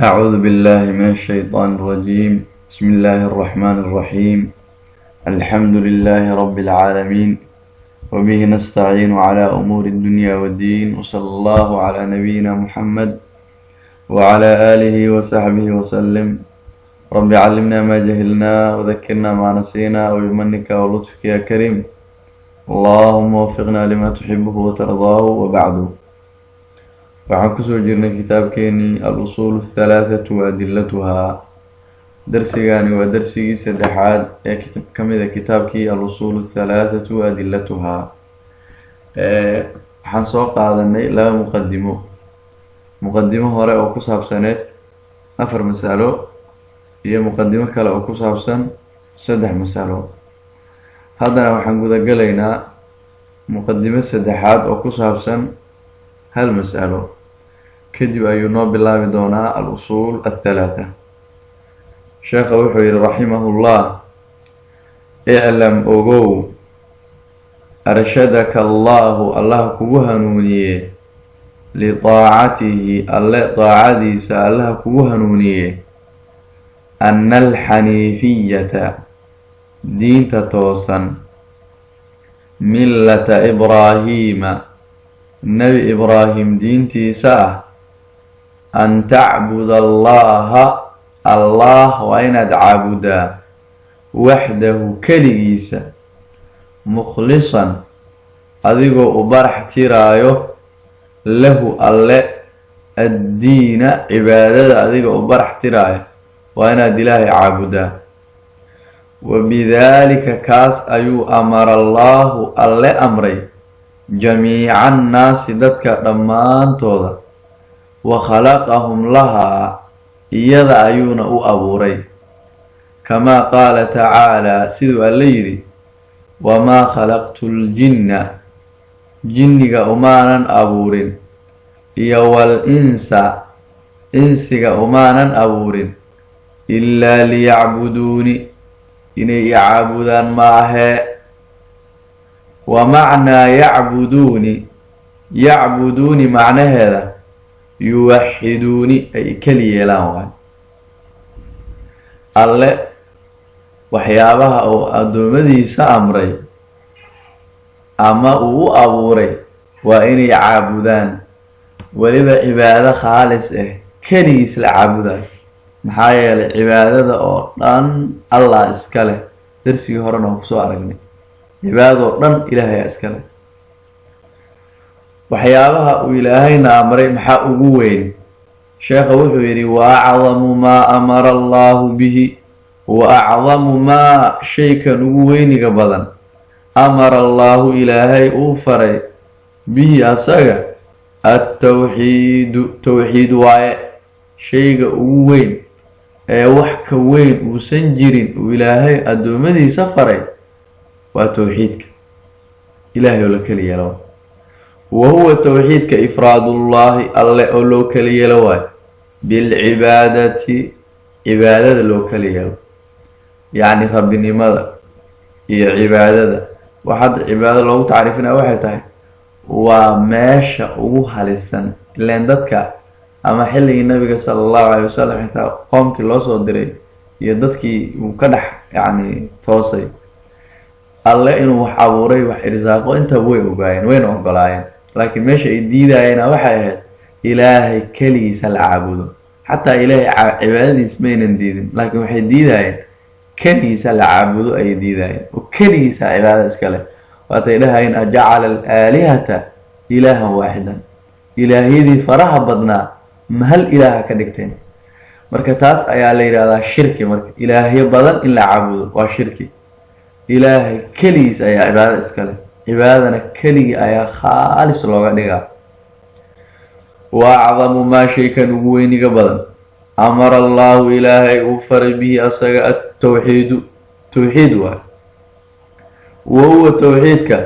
أعوذ بالله من الشيطان الرجيم. بسم الله الرحمن الرحيم. الحمد لله رب العالمين، وبه نستعين على أمور الدنيا والدين، وصلى الله على نبينا محمد وعلى آله وصحبه وسلم. رب علمنا ما جهلنا وذكرنا ما نسينا، وبمنك ولطفك يا كريم اللهم وفقنا لما تحبه وترضاه. وبعد، waxaan kusoo jirnay kitaabkeenii al-usuul الثalaaثatu wa adilatuhaa. darsigaani waa darsigii saddexaad ee ka mid a kitaabkii al-usuul الثalaaثatu wa adilatuhaa. waxaan soo qaadanay laba muqadimo hore oo ku saabsaneed 4 masalo iyo muqadimo kale oo ku saabsan 3 masalo. haddana waxaan gudagalaynaa muqadimo saddexaad oo ku saabsan 1 masalo. kadib ayuu noo bilaabi doonaa al-usuul الثalaaثة. sheekha wuxuu yihi raximahullah: iclam ogow, arshadaka allahu allah kugu hanuuniye, liطaacatihi alle daacadiisa allaha kugu hanuuniye, ana alxaniifiyata diinta toosan, millata ibraahiima nebi ibraahim diintiisa ah, an tacbud allaha allah waa inaad caabudaa, waxdahu keligiisa, mukhlisan adigoo u barax tiraayo, lahu alle addiina cibaadada adigoo u barax tiraayo waa inaad ilaahay caabudaa. wabidaalika kaas ayuu amara allaahu alle amray jamiica annaasi dadka dhammaantooda, wa khalaqahum lahaa iyada ayuuna u abuuray, kamaa qaala tacaalaa siduu alle yidhi: wamaa khalaqtu ljinna jinniga umaanan abuurin, iyo wal insa insiga umaanan abuurin, ilaa liyacbuduuni inay i caabudaan ma ahee. wa macnaa yacbuduuni macnaheeda yuwaxiduuni ay keli yeelaan waay. alle waxyaabaha uu addoommadiisa amray ama uu u abuuray waa inay caabudaan, weliba cibaado khaalis ah keligiis la caabudayo. maxaa yeelay cibaadada oo dhan allah iska leh. darsigii horena waan kusoo aragnay, cibaadadoo dhan ilaahay iska leh. waxyaabaha uu ilaahayna amray maxaa ugu weyn? sheekha wuxuu yidhi: wa acdamu maa amara allaahu bihi, wa acdamu maa shaykan ugu weyniga badan, amara allaahu ilaahay uu faray, bihi asaga, attawxiidu towxiid waaye. shayga ugu weyn ee wax ka weyn uusan jirin uu ilaahay addoommadiisa faray waa towxiidka, ilaahay oo la keli yeelo. wa huwa towxiidka ifraadullaahi alle oo loo keli yeelo waayo, bilcibaadati cibaadada loo keli yeelo, yacni rabbinimada iyo cibaadada. waxaad cibaado loogu tacriifinaya waxay tahay waa meesha ugu halisan. ileen dadka ama xilligii nabiga sala allahu calay wasalam xitaa qoomkii loo soo diray iyo dadkii uu ka dhex toosay alle inuu wax abuuray, wax irsaaqo, intaba way ogaayeen, wayna ogolaayeen. laakiin meesha ay diidaayeen waxay ahayd ilaahay keligiisa la caabudo. xataa ilaahay cibaadadiis maynan diidin, laakiin waxay diidaayeen keligiisa la caabudo ayay diidaayeen, oo keligiisa cibaada iska leh. waatay dhahayeen: ajacala alaalihata ilaahan waaxidan, ilaahyadii faraha badnaa ma hal ilaaha ka dhigteen. marka taas ayaa la yidhahdaa shirki. marka ilaahyo badan in la caabudo waa shirki. ilaahay keligiis ayaa cibaada iska leh, cibaadadana keligii ayaa khaalis looga dhigaa. wa acdamu maa shaykan ugu weyniga badan, amara allaahu ilaahay uu faray bihi asaga, attowxiidu towxiid waay. wa huwa towxiidka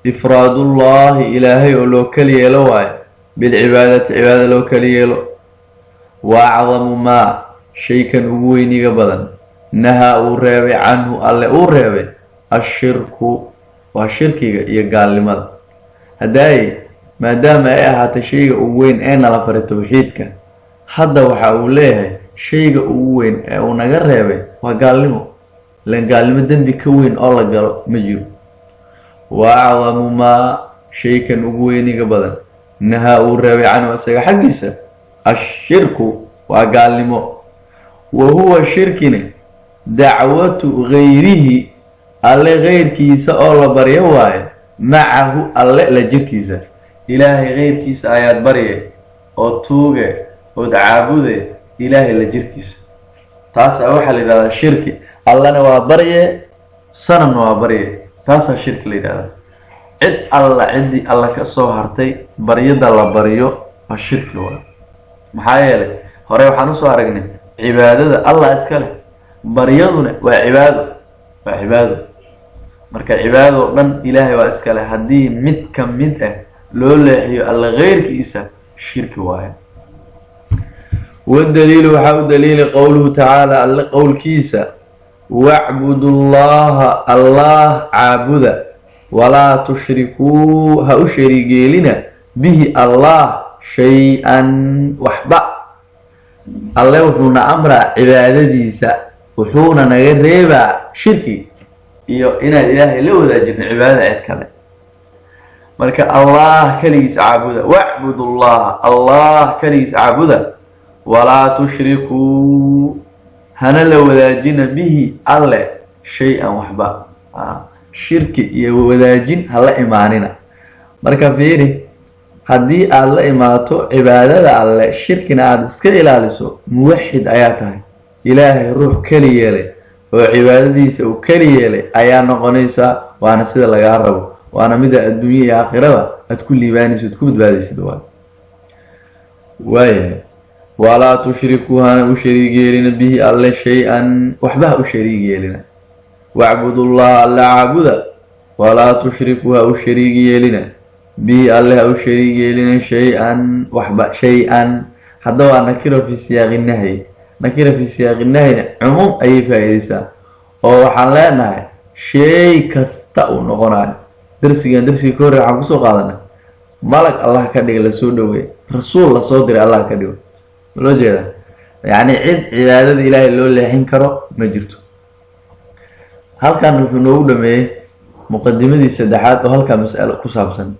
ifraadullaahi ilaahay oo loo keli yeelo waayo, bilcibaadati cibaada loo keli yeelo. wa acdamu maa shaykan ugu weyniga badan, nahaa uu reebay canhu alle uu reebay, ashirku waa shirkiga iyo gaalnimada. haddaaye maadaama ay ahaatay shayga ugu weyn ee nala faray towxiidka, hadda waxa uu leeyahay shayga ugu weyn ee uu naga reebay waa gaalnimo, ilaan gaalnimo dembi ka weyn oo la galo ma jiro. wa acdamu maa shaykan ugu weyniga badan nahaa uu reebay canhu isaga xaggiisa ashirku waa gaalnimo. wa huwa shirkini dacwatu gayrihi alle gayrkiisa oo la baryo waaye macahu alle la jirkiisa. ilaahay gayrkiisa ayaad barye oo tuuge ood caabude ilaahay la jirkiisa. taasaa waxaa la yidhahdaa shirki. allana waa barye, sanamna waa barye. taasaa shirki la yidhahdaa. cid alla ciddii alla ka soo hartay baryada la baryo waa shirki waa. maxaa yeelay hore waxaan usoo aragnay cibaadada allah iska leh, baryaduna waa cibaado. marka cibaado oo dhan ilaahay waa iska leh. haddii mid ka mid ah loo leexiyo alla gayrkiisa shirki waaye. والدليل وحاو دليل قوله تعالى الله قول كيسا واعبدوا الله عابدا ولا تشركوا هأشريكي لنا به الله شيئا وحبا. الله وحونا أمر عبادة ديسا وحونا نغريبا شركي إنا الإله لو ذا جن عبادة عدكنا ملك الله كليس عابدا واعبدوا الله كليس عابدا ولا تشركوا هنا لو ذاجنا به الله شيئا وحبا. شرك يوذاجين هلا إيماننا مركا فيري هدي الله إيمانته عبادة الله شركنا عادسك إلى لسو موحد آياتها إلهي روح كليالي وعبادتي سو كليالي آيانا قنيسا وأنا سيدا لغاربو وأنا مدى الدنيا آخرة أتكون ليباني ستكون بادي سيدوان ولا تشركوا هنا أشريكي لنا به الله شيئا وحبه أشريكي لنا واعبدوا الله لا عبدا ولا تشركوا أشريكي لنا به الله أشريكي لنا شيئا وحبه شيئا. حتى نكره في سياق النهي، نكره في سياق النهي عموم أي فائدة أو حلنا شيء كستأو نقران درسي كوري عبسو قادنا ملك الله كدغ لسودوي رسول الله صدر الله كدغ لو جيدا يعني عيد عبادة إلهي لو لحين كرو ما جرتو. هل كان في نوع مقدمة السدحات وهل كان مسألة كسابسا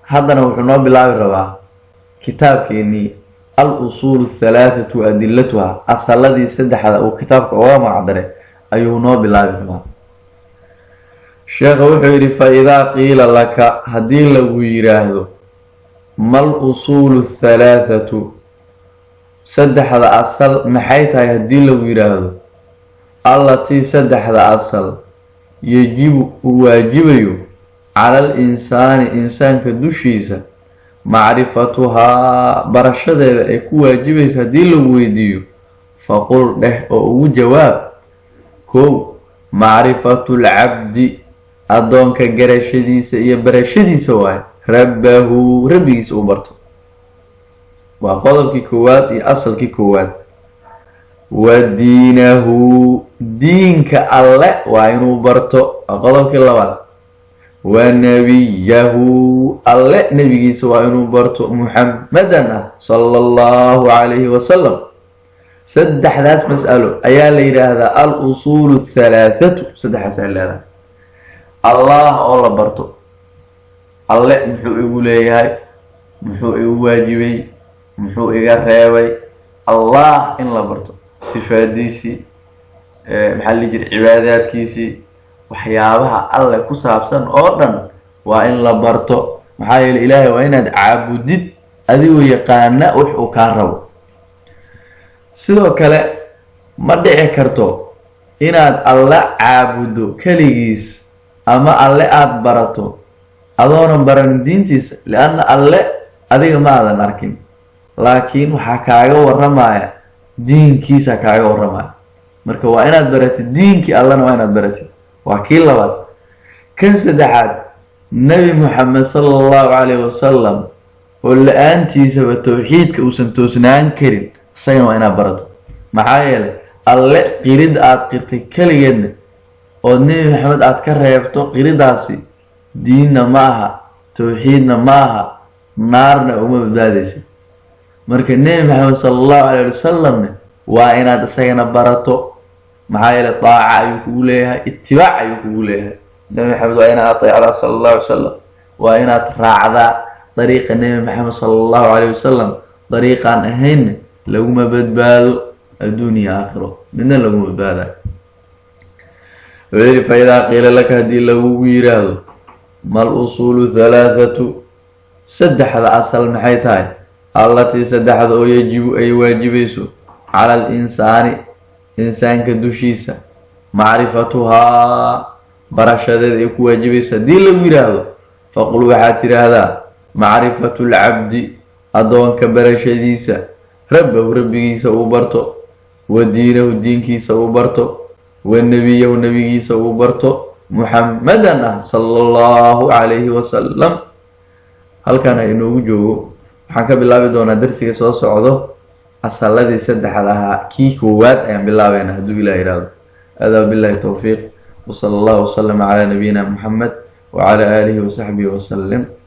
هذا نوع بالله الرباع كتاب كيني الأصول الثلاثة أدلتها أصل الذي السدحة وكتابك وما عدره أيه نوع بالله الرباع. الشيخ وحيري فإذا قيل لك هدي لو يراهدو ما الأصول الثلاثة سدحة أصل محيطها هدي لو يراهدو التي سدحة أصل يجب واجبه على الإنسان إنسان كدوشيسا معرفتها برشد يكون واجبه هدي لو ويديو فقل له أو جواب كو معرفة العبد أدونك جرشديسا يبرشديسا واي ربه ربيس أوبرتو وقضب كي كوات أصل كي كوات ودينه دينك الله وإنه برتو وقضب كي اللوال ونبيه الله نبيه وإنه برتو محمدا صلى الله عليه وسلم. سدح ذات مسألة أيا ليلة هذا الأصول الثلاثة سدح سأل هذا الله الله برتو الله محو يقول هاي محو يواجبي محو يقرأي الله إن الله برتو صفات ديسي محل يجري عبادات كيسي وحيابها الله كسابسا أوردن وإن الله برتو محايا الإله وإن عابدت أذيو يقانا وحو كارو. sidoo kale ma dhici karto inaad alla caabudo kaligiis ama alle aad barato adoonan baran diintiisa lianna alle adiga ma aadan arkin laakiin waxaa kaaga waramaya diinkiisa kaaga waramaya marka waa inaad baratid diinkii allana waa inaad baratid. waa kii labaad. kan saddexaad nabi muxamed sallallahu alayhi wasallam oo la-aantiisaba tawxiidka uusan toosnaan karin sayna waa inaad barato. maxaa yeelay alle qirid aad qirtay kaligeedna oo nabi maxamed aad ka reebto qiridaasi diinna ma aha tawxiidna ma aha naarna uma badbaadaysa. marka nebi maxamed sallallahu alayhi wasallam waa inaad isagana barato maxaa yeelay daaca ayuu kugu leeyahay itibaac ayuu kugu leeyahay nebi maxamed waa inaad ateecdaa sallallahu alayhi wasallam waa inaad raacdaa dariiqa nebi maxamed sallallahu alayhi wasallam dariiqaan ahayn laguma badbaado adduun iyo aakhiro midna laguma badbaadaa weli faidaa qiila laka haddii lagugu yiraahdo mal usuulu halaathatu saddexda asal maxay tahay allatii saddexda oo yajibu ay waajibayso cala alinsaani insaanka dushiisa macrifatuhaa barashadeed ay ku waajibayso haddii lagu yiraahdo faqul waxaad tidhaahdaa macrifatu lcabdi addoonka barashadiisa rabbahu rabbigiisa uu barto wa diinahu diinkiisa uu barto wa nebiyahu nebigiisa uu barto muxammadan ah sala allahu calayhi wasalam. halkan ay inoogu joogo waxaan ka bilaabi doonaa darsiga soo socdo asaladii saddexda ahaa kii koowaad ayaan bilaabeynaa hadduu ilaah yidhaahdo. adaa billahi towfiiq wasala allahu wasalama calaa nabiyina muxamed wacala aalihi wasaxbihi wasalim.